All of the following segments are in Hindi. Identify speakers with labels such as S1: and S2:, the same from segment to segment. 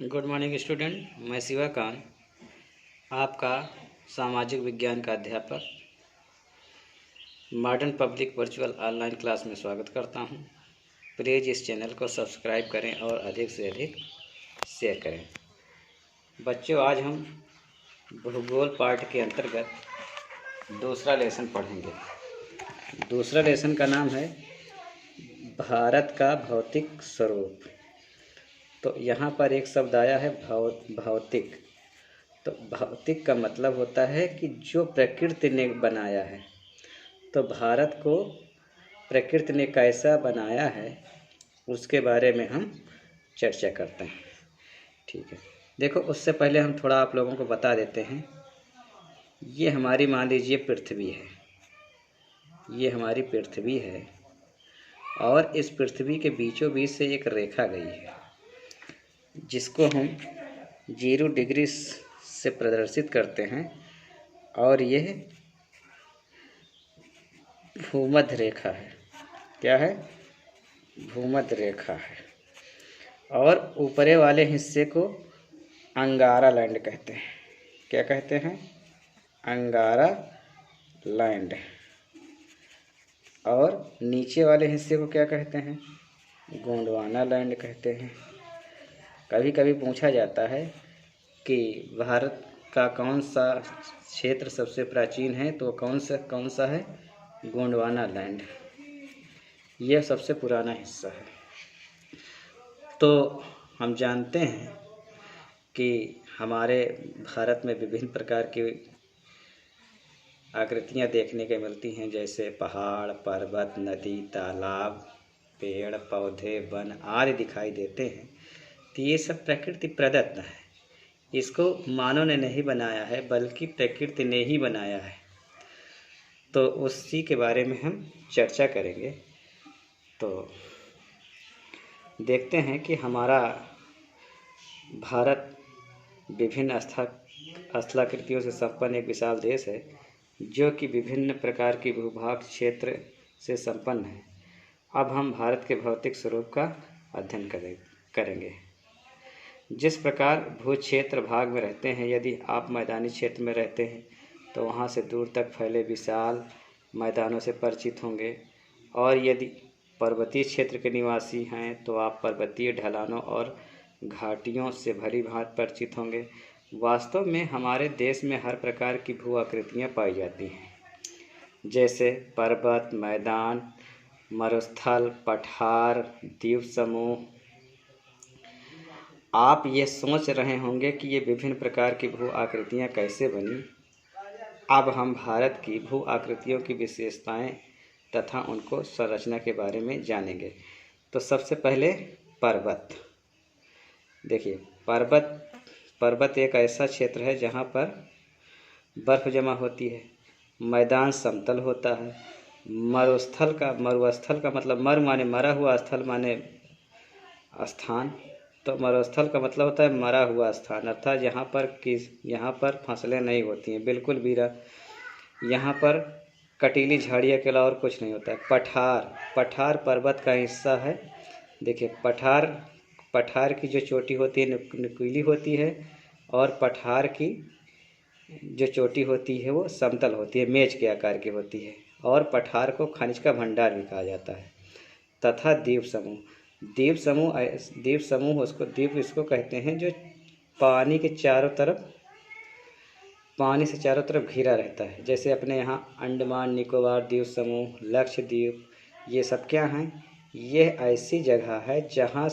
S1: Good morning student. मैं शिवाकांत, आपका सामाजिक विज्ञान का अध्यापक modern public virtual online class में स्वागत करता हूं। प्लीज़ इस चैनल को सब्सक्राइब करें और अधिक से अधिक शेयर करें। बच्चों, आज हम भूगोल पाठ के अंतर्गत दूसरा लेसन पढ़ेंगे। दूसरा लेसन का नाम है भारत का भौतिक स्वरूप। तो यहाँ पर एक शब्द आया है भौतिक। तो भौतिक का मतलब होता है कि जो प्रकृति ने बनाया है। तो भारत को प्रकृति ने कैसा बनाया है उसके बारे में हम चर्चा करते हैं। ठीक है, देखो, उससे पहले हम थोड़ा आप लोगों को बता देते हैं। ये हमारी, मान लीजिए, पृथ्वी है। ये हमारी पृथ्वी है और इस पृथ्वी के बीचों बीच से एक रेखा गई है जिसको हम 0 डिग्री से प्रदर्शित करते हैं, और यह भूमध्य रेखा है। क्या है? भूमध्य रेखा है। और ऊपरे वाले हिस्से को अंगारा लैंड कहते हैं। क्या कहते हैं? अंगारा लैंड। और नीचे वाले हिस्से को क्या कहते हैं? गोंडवाना लैंड कहते हैं। कभी कभी पूछा जाता है कि भारत का कौन सा क्षेत्र सबसे प्राचीन है, तो कौन सा है? गोंडवाना लैंड। यह सबसे पुराना हिस्सा है। तो हम जानते हैं कि हमारे भारत में विभिन्न प्रकार की आकृतियाँ देखने को मिलती हैं, जैसे पहाड़, पर्वत, नदी, तालाब, पेड़ पौधे, वन आदि दिखाई देते हैं। तो ये सब प्रकृति प्रदत्त है। इसको मानव ने नहीं बनाया है, बल्कि प्रकृति ने ही बनाया है। तो उसी के बारे में हम चर्चा करेंगे। तो देखते हैं कि हमारा भारत विभिन्न स्थलाकृतियों से संपन्न एक विशाल देश है, जो कि विभिन्न प्रकार की भूभाग क्षेत्र से संपन्न है। अब हम भारत के भौतिक स्वरूप का अध्ययन करेंगे। जिस प्रकार भू क्षेत्र भाग में रहते हैं, यदि आप मैदानी क्षेत्र में रहते हैं तो वहाँ से दूर तक फैले विशाल मैदानों से परिचित होंगे, और यदि पर्वतीय क्षेत्र के निवासी हैं तो आप पर्वतीय ढलानों और घाटियों से भली भांति परिचित होंगे। वास्तव में हमारे देश में हर प्रकार की भू आकृतियाँ पाई जाती हैं, जैसे पर्वत, मैदान, मरुस्थल, पठार, द्वीप समूह। आप ये सोच रहे होंगे कि ये विभिन्न प्रकार की भू आकृतियाँ कैसे बनी। अब हम भारत की भू आकृतियों की विशेषताएं तथा उनको संरचना के बारे में जानेंगे। तो सबसे पहले पर्वत। देखिए, पर्वत एक ऐसा क्षेत्र है जहाँ पर बर्फ़ जमा होती है। मैदान समतल होता है। मरुस्थल का मतलब मरु माने मरा हुआ, स्थल माने स्थान। तो मरुस्थल का मतलब होता है मरा हुआ स्थान, अर्थात यहाँ पर फसलें नहीं होती हैं, बिल्कुल भी। यहाँ पर कटीली झाड़ियों के अलावा और कुछ नहीं होता है। पठार पर्वत का हिस्सा है। देखिए, पठार की जो चोटी होती है नुकीली होती है, और पठार की जो चोटी होती है वो समतल होती है, मेज के आकार की होती है। और पठार को खनिज का भंडार भी कहा जाता है। तथा द्वीप समूह इसको कहते हैं जो पानी से चारों तरफ घिरा रहता है। जैसे अपने यहाँ अंडमान निकोबार द्वीप समूह, लक्षद्वीप, ये सब क्या हैं? ये ऐसी जगह है जहाँ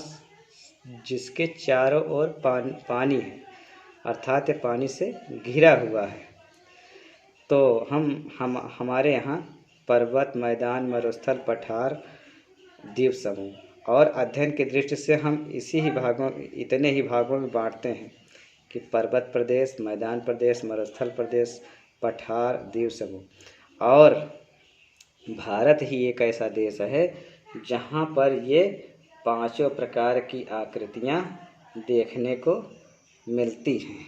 S1: जिसके चारों ओर पानी है, अर्थात ये पानी से घिरा हुआ है। तो हमारे यहाँ पर्वत, मैदान, मरुस्थल, पठार, द्वीप समूह, और अध्ययन की दृष्टि से हम इतने ही भागों में बांटते हैं कि पर्वत प्रदेश, मैदान प्रदेश, मरुस्थल प्रदेश, पठार, द्वीप समूह। और भारत ही एक ऐसा देश है जहाँ पर ये पांचों प्रकार की आकृतियाँ देखने को मिलती हैं।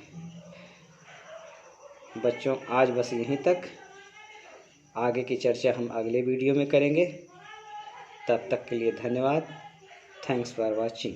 S1: बच्चों, आज बस यहीं तक। आगे की चर्चा हम अगले वीडियो में करेंगे। तब तक के लिए धन्यवाद। Thanks for watching.